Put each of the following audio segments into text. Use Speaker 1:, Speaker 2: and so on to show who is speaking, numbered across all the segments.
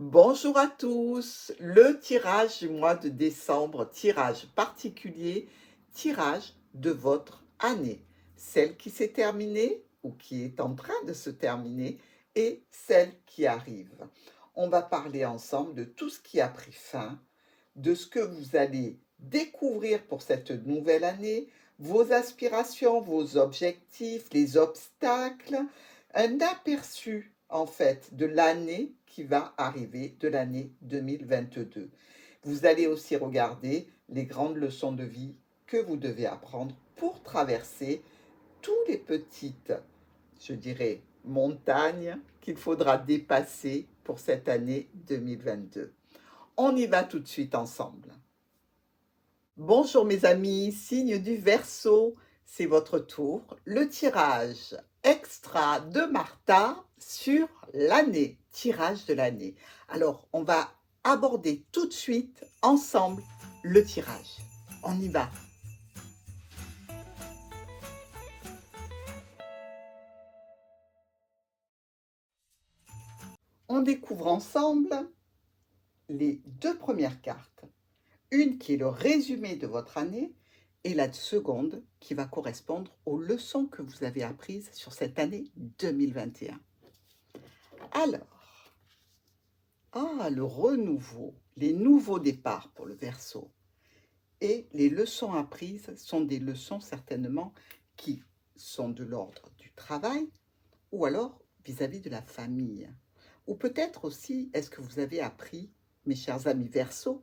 Speaker 1: Bonjour à tous, le tirage du mois de décembre, tirage particulier, tirage de votre année, celle qui s'est terminée ou qui est en train de se terminer et celle qui arrive. On va parler ensemble de tout ce qui a pris fin, de ce que vous allez découvrir pour cette nouvelle année, vos aspirations, vos objectifs, les obstacles, un aperçu en fait de l'année qui va arriver, de l'année 2022. Vous allez aussi regarder les grandes leçons de vie que vous devez apprendre pour traverser toutes les petites, je dirais, montagnes qu'il faudra dépasser pour cette année 2022. On y va tout de suite ensemble. Bonjour mes amis, signe du Verseau, c'est votre tour. Le tirage extra de Martha sur l'année, tirage de l'année. Alors, on va aborder tout de suite ensemble le tirage. On y va. On découvre ensemble les deux premières cartes. Une qui est le résumé de votre année et la seconde qui va correspondre aux leçons que vous avez apprises sur cette année 2021. Alors, le renouveau, les nouveaux départs pour le Verseau et les leçons apprises sont des leçons certainement qui sont de l'ordre du travail ou alors vis-à-vis de la famille. Ou peut-être aussi, est-ce que vous avez appris, mes chers amis Verseau,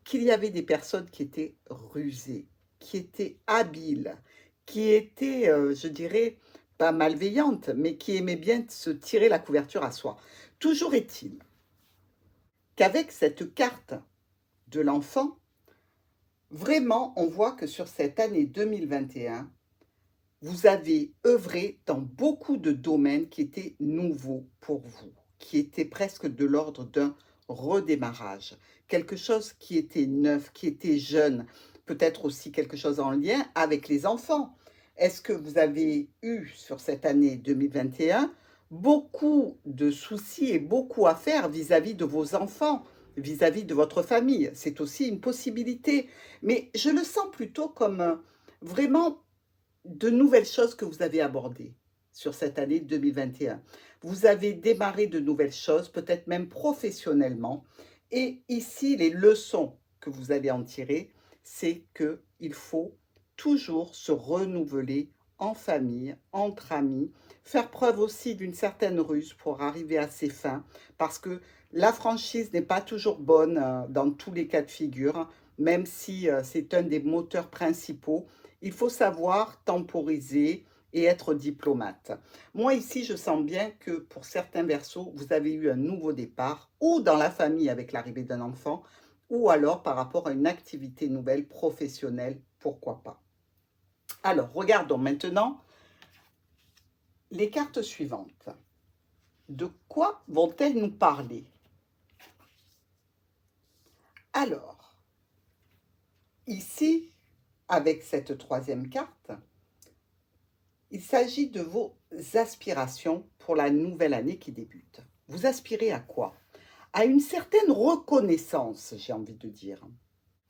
Speaker 1: qu'il y avait des personnes qui étaient rusées, qui étaient habiles, qui étaient, je dirais, pas malveillantes, mais qui aimaient bien se tirer la couverture à soi. Toujours est-il qu'avec cette carte de l'enfant, vraiment, on voit que sur cette année 2021, vous avez œuvré dans beaucoup de domaines qui étaient nouveaux pour vous, qui étaient presque de l'ordre d'un redémarrage, quelque chose qui était neuf, qui était jeune, peut-être aussi quelque chose en lien avec les enfants. Est-ce que vous avez eu sur cette année 2021 beaucoup de soucis et beaucoup à faire vis-à-vis de vos enfants, vis-à-vis de votre famille? C'est aussi une possibilité, mais je le sens plutôt comme vraiment de nouvelles choses que vous avez abordées sur cette année 2021. Vous avez démarré de nouvelles choses, peut-être même professionnellement. Et ici, les leçons que vous allez en tirer, c'est qu'il faut toujours se renouveler en famille, entre amis, faire preuve aussi d'une certaine ruse pour arriver à ses fins, parce que la franchise n'est pas toujours bonne dans tous les cas de figure, même si c'est un des moteurs principaux. Il faut savoir temporiser et être diplomate. Moi, ici, je sens bien que pour certains Verseaux, vous avez eu un nouveau départ, ou dans la famille avec l'arrivée d'un enfant, ou alors par rapport à une activité nouvelle, professionnelle, pourquoi pas. Alors, regardons maintenant les cartes suivantes. De quoi vont-elles nous parler? Alors, ici, avec cette troisième carte, il s'agit de vos aspirations pour la nouvelle année qui débute. Vous aspirez à quoi? À une certaine reconnaissance, j'ai envie de dire.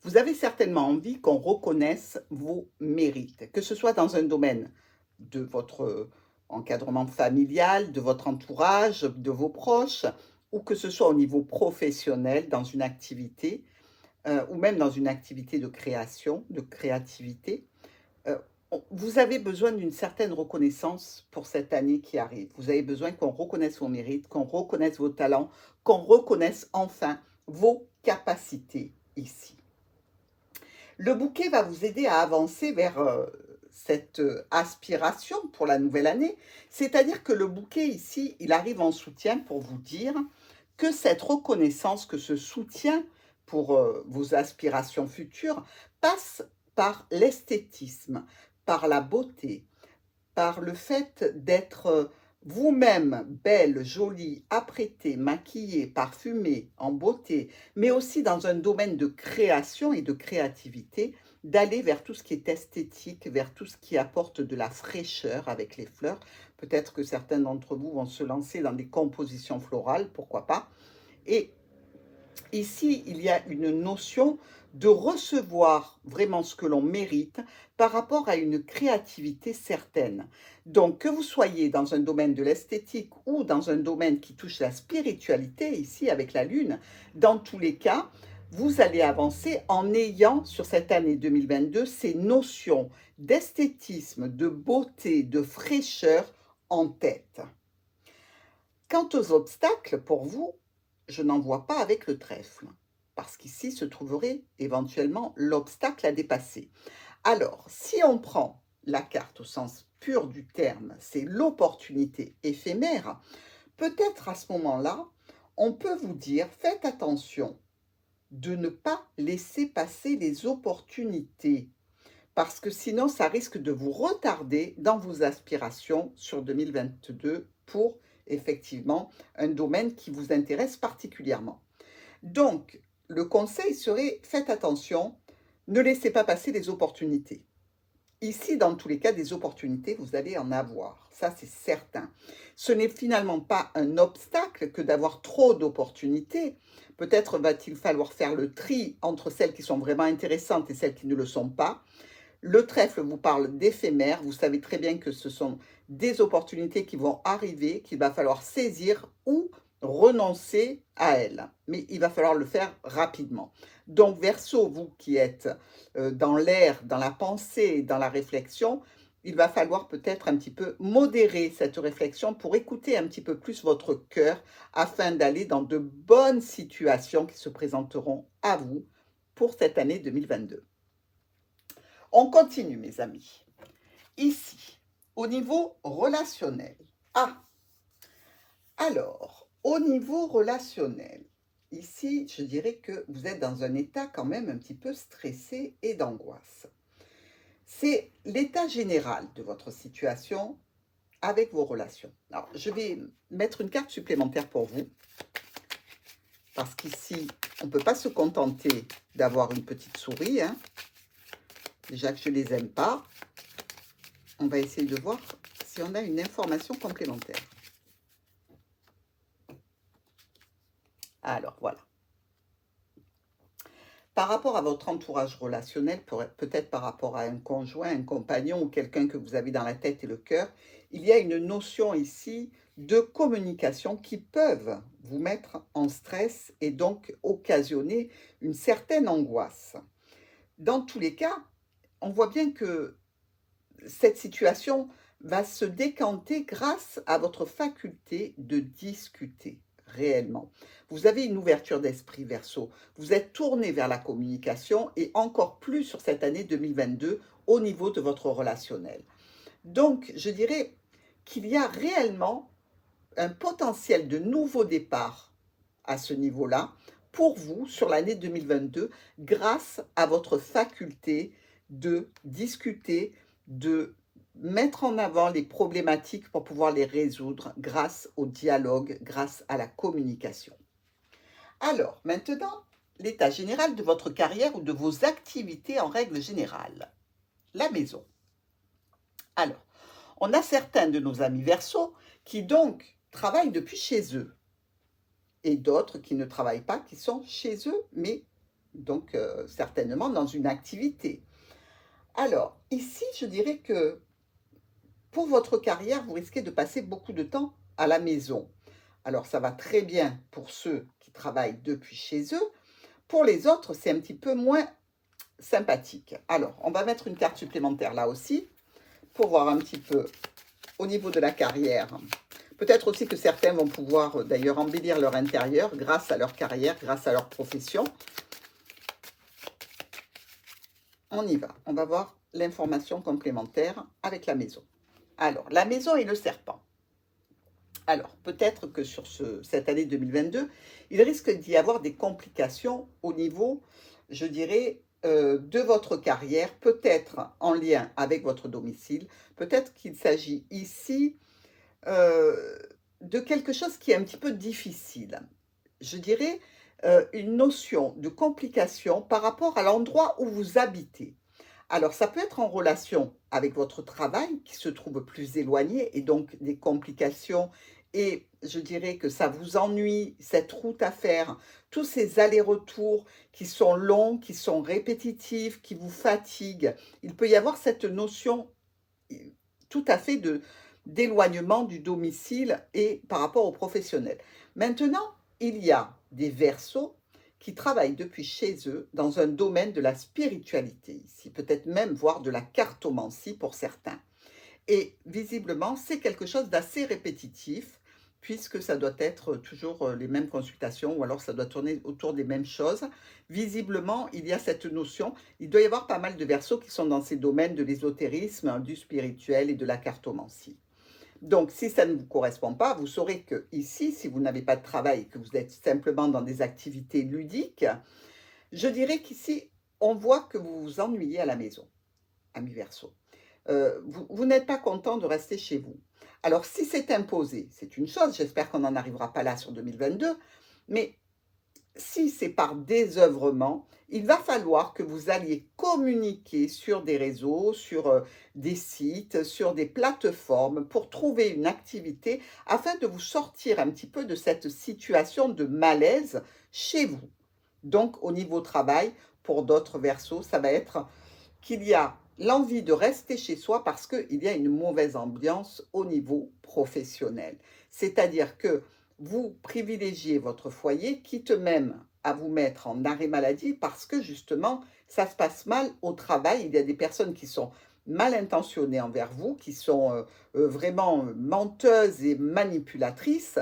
Speaker 1: Vous avez certainement envie qu'on reconnaisse vos mérites, que ce soit dans un domaine de votre encadrement familial, de votre entourage, de vos proches, ou que ce soit au niveau professionnel, dans une activité, ou même dans une activité de création, de créativité. Euh, Vous avez besoin d'une certaine reconnaissance pour cette année qui arrive. Vous avez besoin qu'on reconnaisse vos mérites, qu'on reconnaisse vos talents, qu'on reconnaisse enfin vos capacités ici. Le bouquet va vous aider à avancer vers cette aspiration pour la nouvelle année. C'est-à-dire que le bouquet ici, il arrive en soutien pour vous dire que cette reconnaissance, que ce soutien pour vos aspirations futures passe par l'esthétisme, par la beauté, par le fait d'être vous-même belle, jolie, apprêtée, maquillée, parfumée, en beauté, mais aussi dans un domaine de création et de créativité, d'aller vers tout ce qui est esthétique, vers tout ce qui apporte de la fraîcheur avec les fleurs. Peut-être que certains d'entre vous vont se lancer dans des compositions florales, pourquoi pas. Et Ici, il y a une notion de recevoir vraiment ce que l'on mérite par rapport à une créativité certaine. Donc, que vous soyez dans un domaine de l'esthétique ou dans un domaine qui touche la spiritualité, ici avec la Lune, dans tous les cas, vous allez avancer en ayant sur cette année 2022 ces notions d'esthétisme, de beauté, de fraîcheur en tête. Quant aux obstacles, pour vous, je n'en vois pas avec le trèfle, parce qu'ici se trouverait éventuellement l'obstacle à dépasser. Alors, si on prend la carte au sens pur du terme, c'est l'opportunité éphémère, peut-être à ce moment-là, on peut vous dire, faites attention de ne pas laisser passer les opportunités, parce que sinon, ça risque de vous retarder dans vos aspirations sur 2022 pour effectivement un domaine qui vous intéresse particulièrement. Donc, le conseil serait, faites attention, ne laissez pas passer les opportunités. Ici, dans tous les cas, des opportunités, vous allez en avoir, ça c'est certain. Ce n'est finalement pas un obstacle que d'avoir trop d'opportunités. Peut-être va-t-il falloir faire le tri entre celles qui sont vraiment intéressantes et celles qui ne le sont pas. Le trèfle vous parle d'éphémère, vous savez très bien que ce sont des opportunités qui vont arriver, qu'il va falloir saisir ou renoncer à elles. Mais il va falloir le faire rapidement. Donc Verseau, vous qui êtes dans l'air, dans la pensée, dans la réflexion, il va falloir peut-être un petit peu modérer cette réflexion pour écouter un petit peu plus votre cœur afin d'aller dans de bonnes situations qui se présenteront à vous pour cette année 2022. On continue, mes amis. Ici, au niveau relationnel. Ah, alors, au niveau relationnel, ici, je dirais que vous êtes dans un état quand même un petit peu stressé et d'angoisse. C'est l'état général de votre situation avec vos relations. Alors, je vais mettre une carte supplémentaire pour vous, parce qu'ici, on ne peut pas se contenter d'avoir une petite souris, hein. Déjà que je ne les aime pas, on va essayer de voir si on a une information complémentaire. Alors, voilà. Par rapport à votre entourage relationnel, peut-être par rapport à un conjoint, un compagnon ou quelqu'un que vous avez dans la tête et le cœur, il y a une notion ici de communication qui peuvent vous mettre en stress et donc occasionner une certaine angoisse. Dans tous les cas, on voit bien que cette situation va se décanter grâce à votre faculté de discuter réellement. Vous avez une ouverture d'esprit Verseau. Vous êtes tourné vers la communication et encore plus sur cette année 2022 au niveau de votre relationnel. Donc, je dirais qu'il y a réellement un potentiel de nouveau départ à ce niveau-là pour vous sur l'année 2022 grâce à votre faculté de discuter, de mettre en avant les problématiques pour pouvoir les résoudre grâce au dialogue, grâce à la communication. Alors, maintenant, l'état général de votre carrière ou de vos activités en règle générale. La maison. Alors, on a certains de nos amis Verseaux qui donc travaillent depuis chez eux et d'autres qui ne travaillent pas, qui sont chez eux, mais donc certainement dans une activité. Alors, ici, je dirais que pour votre carrière, vous risquez de passer beaucoup de temps à la maison. Alors, ça va très bien pour ceux qui travaillent depuis chez eux. Pour les autres, c'est un petit peu moins sympathique. Alors, on va mettre une carte supplémentaire là aussi pour voir un petit peu au niveau de la carrière. Peut-être aussi que certains vont pouvoir d'ailleurs embellir leur intérieur grâce à leur carrière, grâce à leur profession. On y va. On va voir l'information complémentaire avec la maison. Alors, la maison et le serpent. Alors, peut-être que sur cette année 2022, il risque d'y avoir des complications au niveau, je dirais, de votre carrière, peut-être en lien avec votre domicile. Peut-être qu'il s'agit ici de quelque chose qui est un petit peu difficile. Je dirais une notion de complication par rapport à l'endroit où vous habitez. Alors, ça peut être en relation avec votre travail qui se trouve plus éloigné et donc des complications et je dirais que ça vous ennuie, cette route à faire, tous ces allers-retours qui sont longs, qui sont répétitifs, qui vous fatiguent, il peut y avoir cette notion i tout à fait de d'éloignement du domicile et par rapport aux professionnels. Maintenant, il y a des Verseaux qui travaillent depuis chez eux dans un domaine de la spiritualité ici, peut-être même voire de la cartomancie pour certains. Et visiblement, c'est quelque chose d'assez répétitif, puisque ça doit être toujours les mêmes consultations, ou alors ça doit tourner autour des mêmes choses. Visiblement, il y a cette notion, il doit y avoir pas mal de Verseaux qui sont dans ces domaines de l'ésotérisme, hein, du spirituel et de la cartomancie. Donc, si ça ne vous correspond pas, vous saurez que ici, si vous n'avez pas de travail et que vous êtes simplement dans des activités ludiques, je dirais qu'ici, on voit que vous vous ennuyez à la maison, ami Verseau. Vous n'êtes pas content de rester chez vous. Alors si c'est imposé, c'est une chose, j'espère qu'on n'en arrivera pas là sur 2022, mais si c'est par désœuvrement, il va falloir que vous alliez communiquer sur des réseaux, sur, des sites, sur des plateformes pour trouver une activité afin de vous sortir un petit peu de cette situation de malaise chez vous. Donc au niveau travail, pour d'autres Verseaux, ça va être qu'il y a l'envie de rester chez soi parce qu'il y a une mauvaise ambiance au niveau professionnel. C'est-à-dire que vous privilégiez votre foyer, quitte même à vous mettre en arrêt maladie parce que justement, ça se passe mal au travail. Il y a des personnes qui sont mal intentionnées envers vous, qui sont vraiment menteuses et manipulatrices.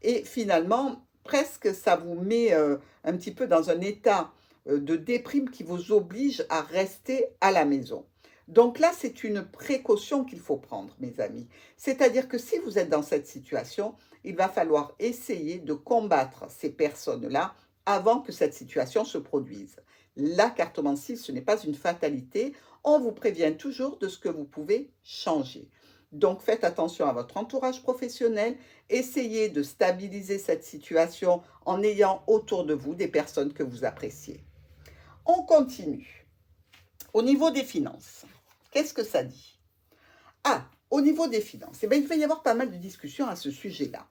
Speaker 1: Et finalement, presque ça vous met un petit peu dans un état de déprime qui vous oblige à rester à la maison. Donc là, c'est une précaution qu'il faut prendre, mes amis. C'est-à-dire que si vous êtes dans cette situation, il va falloir essayer de combattre ces personnes-là avant que cette situation se produise. La cartomancie, ce n'est pas une fatalité. On vous prévient toujours de ce que vous pouvez changer. Donc faites attention à votre entourage professionnel. Essayez de stabiliser cette situation en ayant autour de vous des personnes que vous appréciez. On continue. Au niveau des finances, qu'est-ce que ça dit? Ah, au niveau des finances, eh bien, il va y avoir pas mal de discussions à ce sujet-là.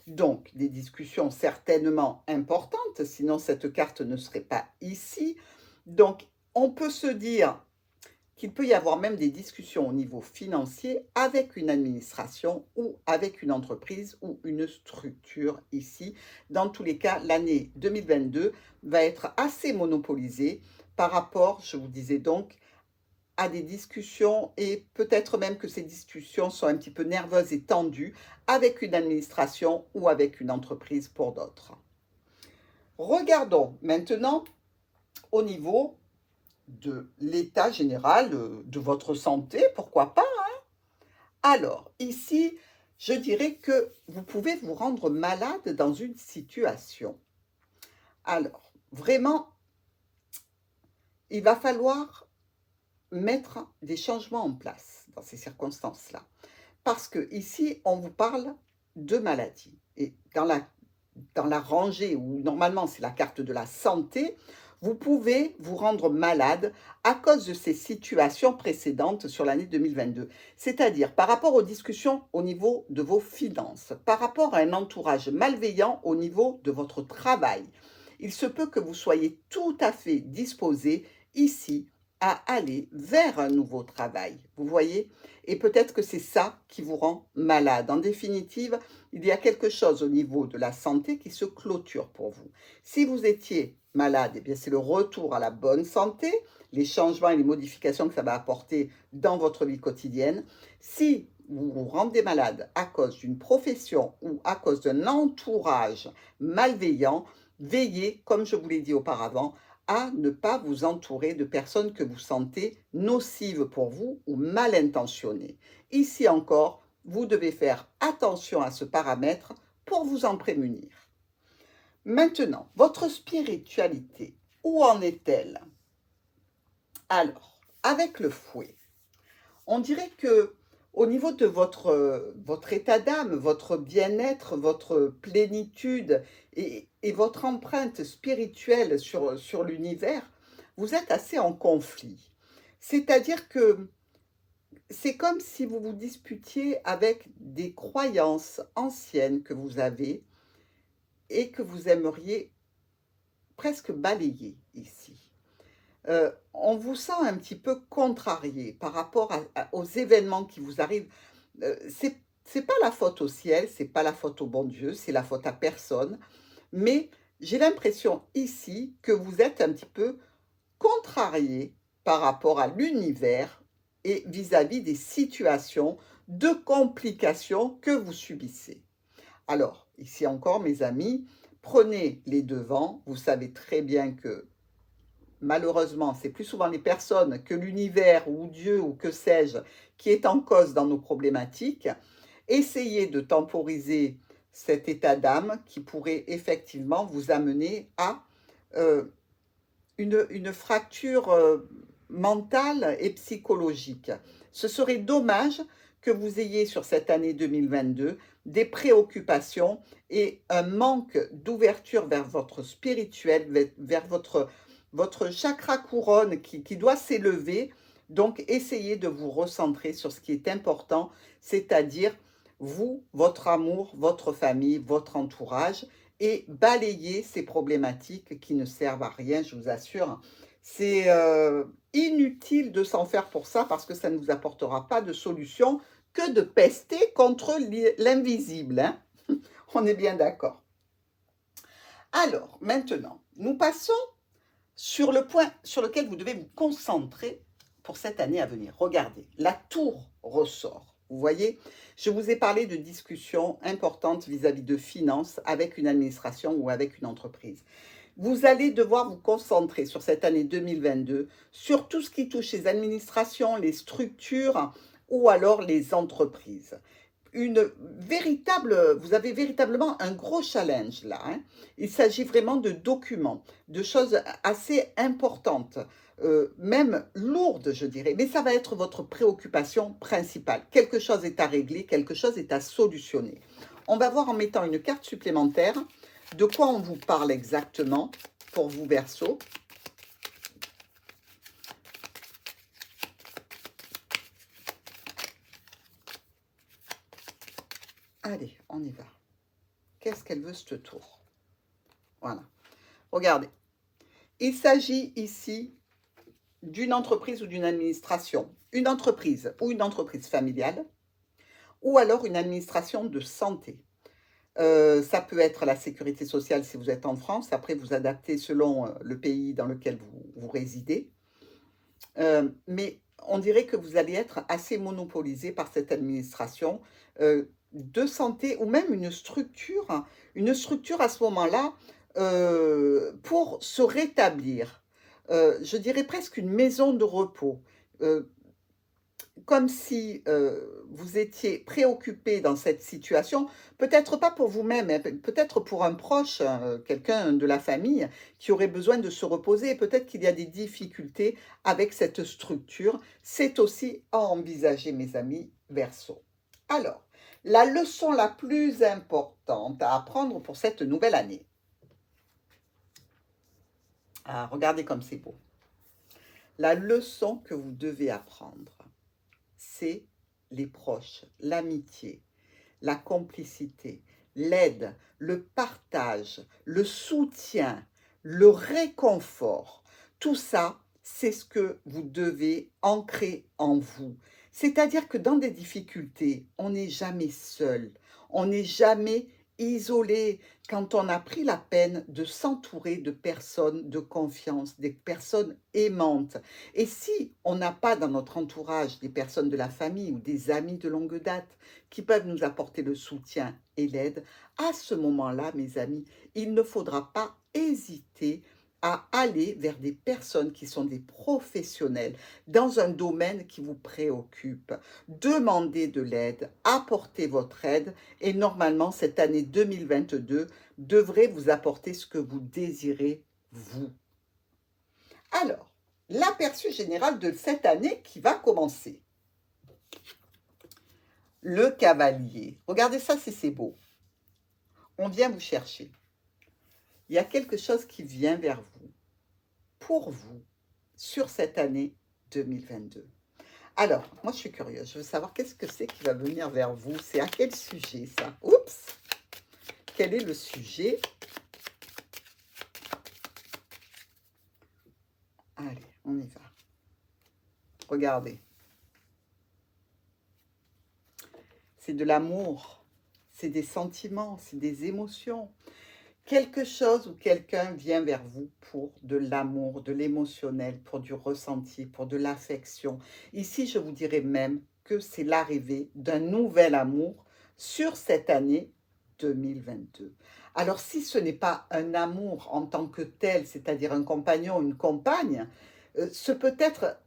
Speaker 1: Donc, des discussions certainement importantes, sinon cette carte ne serait pas ici. Donc, on peut se dire qu'il peut y avoir même des discussions au niveau financier avec une administration ou avec une entreprise ou une structure ici. Dans tous les cas, l'année 2022 va être assez monopolisée par rapport, je vous disais donc, à des discussions et peut-être même que ces discussions sont un petit peu nerveuses et tendues avec une administration ou avec une entreprise pour d'autres. Regardons maintenant au niveau de l'état général de votre santé, pourquoi pas, hein? Alors, ici, je dirais que vous pouvez vous rendre malade dans une situation. Alors, vraiment, il va falloir mettre des changements en place dans ces circonstances-là. Parce que ici, on vous parle de maladie. Et dans la rangée où normalement c'est la carte de la santé, vous pouvez vous rendre malade à cause de ces situations précédentes sur l'année 2022. C'est-à-dire par rapport aux discussions au niveau de vos finances, par rapport à un entourage malveillant au niveau de votre travail. Il se peut que vous soyez tout à fait disposé ici à aller vers un nouveau travail. Vous voyez? Et peut-être que c'est ça qui vous rend malade. En définitive, il y a quelque chose au niveau de la santé qui se clôture pour vous. Si vous étiez malade, eh bien c'est le retour à la bonne santé, les changements et les modifications que ça va apporter dans votre vie quotidienne. Si vous vous rendez malade à cause d'une profession ou à cause d'un entourage malveillant, veillez, comme je vous l'ai dit auparavant, à ne pas vous entourer de personnes que vous sentez nocives pour vous ou mal intentionnées. Ici encore, vous devez faire attention à ce paramètre pour vous en prémunir. Maintenant, votre spiritualité, où en est-elle? Alors, avec le fouet, on dirait que au niveau de votre état d'âme, votre bien-être, votre plénitude et votre empreinte spirituelle sur l'univers, vous êtes assez en conflit. C'est-à-dire que c'est comme si vous vous disputiez avec des croyances anciennes que vous avez et que vous aimeriez presque balayer ici. On vous sent un petit peu contrarié par rapport aux événements qui vous arrivent. C'est pas la faute au ciel, c'est pas la faute au bon Dieu, c'est la faute à personne. Mais j'ai l'impression ici que vous êtes un petit peu contrarié par rapport à l'univers et vis-à-vis des situations de complications que vous subissez. Alors, ici encore, mes amis, prenez les devants. Vous savez très bien que malheureusement, c'est plus souvent les personnes que l'univers ou Dieu ou que sais-je qui est en cause dans nos problématiques. Essayez de temporiser cet état d'âme qui pourrait effectivement vous amener à euh, une fracture mentale et psychologique. Ce serait dommage que vous ayez sur cette année 2022 des préoccupations et un manque d'ouverture vers votre spirituel, vers votre chakra couronne qui doit s'élever. Donc, essayez de vous recentrer sur ce qui est important, c'est-à-dire vous, votre amour, votre famille, votre entourage, et balayer ces problématiques qui ne servent à rien, je vous assure. C'est inutile de s'en faire pour ça parce que ça ne vous apportera pas de solution que de pester contre l'invisible. Hein. On est bien d'accord. Alors, maintenant, nous passons sur le point sur lequel vous devez vous concentrer pour cette année à venir. Regardez, la tour ressort. Vous voyez, je vous ai parlé de discussions importantes vis-à-vis de finances avec une administration ou avec une entreprise. Vous allez devoir vous concentrer sur cette année 2022, sur tout ce qui touche les administrations, les structures ou alors les entreprises. Vous avez véritablement un gros challenge là. Hein. Il s'agit vraiment de documents, de choses assez importantes, même lourdes, je dirais. Mais ça va être votre préoccupation principale. Quelque chose est à régler, quelque chose est à solutionner. On va voir en mettant une carte supplémentaire de quoi on vous parle exactement pour vous, Verseau. Allez, on y va. Qu'est-ce qu'elle veut, ce tour? Voilà. Regardez. Il s'agit ici d'une entreprise ou d'une administration. Une entreprise ou une entreprise familiale ou alors une administration de santé. Ça peut être la sécurité sociale si vous êtes en France. Après, vous adaptez selon le pays dans lequel vous résidez. Mais on dirait que vous allez être assez monopolisé par cette administration de santé ou même une structure à ce moment-là pour se rétablir. Je dirais presque une maison de repos. Euh, Comme si vous étiez préoccupé dans cette situation, peut-être pas pour vous-même, hein, peut-être pour un proche, quelqu'un de la famille qui aurait besoin de se reposer. Peut-être qu'il y a des difficultés avec cette structure. C'est aussi à envisager, mes amis Verseau. Alors, la leçon la plus importante à apprendre pour cette nouvelle année. Ah, regardez comme c'est beau. La leçon que vous devez apprendre, c'est les proches, l'amitié, la complicité, l'aide, le partage, le soutien, le réconfort. Tout ça, c'est ce que vous devez ancrer en vous. C'est-à-dire que dans des difficultés, on n'est jamais seul, on n'est jamais isolé quand on a pris la peine de s'entourer de personnes de confiance, des personnes aimantes. Et si on n'a pas dans notre entourage des personnes de la famille ou des amis de longue date qui peuvent nous apporter le soutien et l'aide, à ce moment-là, mes amis, il ne faudra pas hésiter à aller vers des personnes qui sont des professionnels dans un domaine qui vous préoccupe. Demandez de l'aide, apportez votre aide et normalement cette année 2022 devrait vous apporter ce que vous désirez, vous. Alors, l'aperçu général de cette année qui va commencer. Le cavalier. Regardez ça si c'est beau. On vient vous chercher. Il y a quelque chose qui vient vers vous, pour vous, sur cette année 2022. Alors, moi, je suis curieuse. Je veux savoir qu'est-ce que c'est qui va venir vers vous. C'est à quel sujet, ça? Oups! Quel est le sujet? Allez, on y va. Regardez. C'est de l'amour. C'est des sentiments, c'est des émotions. Quelque chose ou quelqu'un vient vers vous pour de l'amour, de l'émotionnel, pour du ressenti, pour de l'affection. Ici, je vous dirais même que c'est l'arrivée d'un nouvel amour sur cette année 2022. Alors, si ce n'est pas un amour en tant que tel, c'est-à-dire un compagnon, une compagne, ce peut être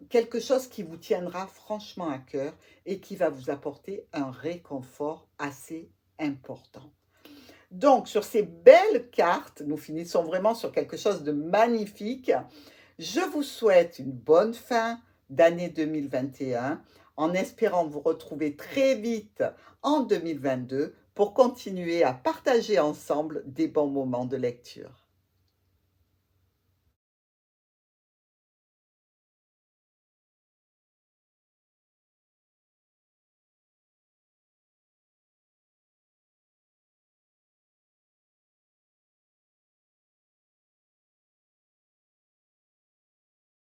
Speaker 1: quelque chose qui vous tiendra franchement à cœur et qui va vous apporter un réconfort assez important. Donc, sur ces belles cartes, nous finissons vraiment sur quelque chose de magnifique. Je vous souhaite une bonne fin d'année 2021 en espérant vous retrouver très vite en 2022 pour continuer à partager ensemble des bons moments de lecture.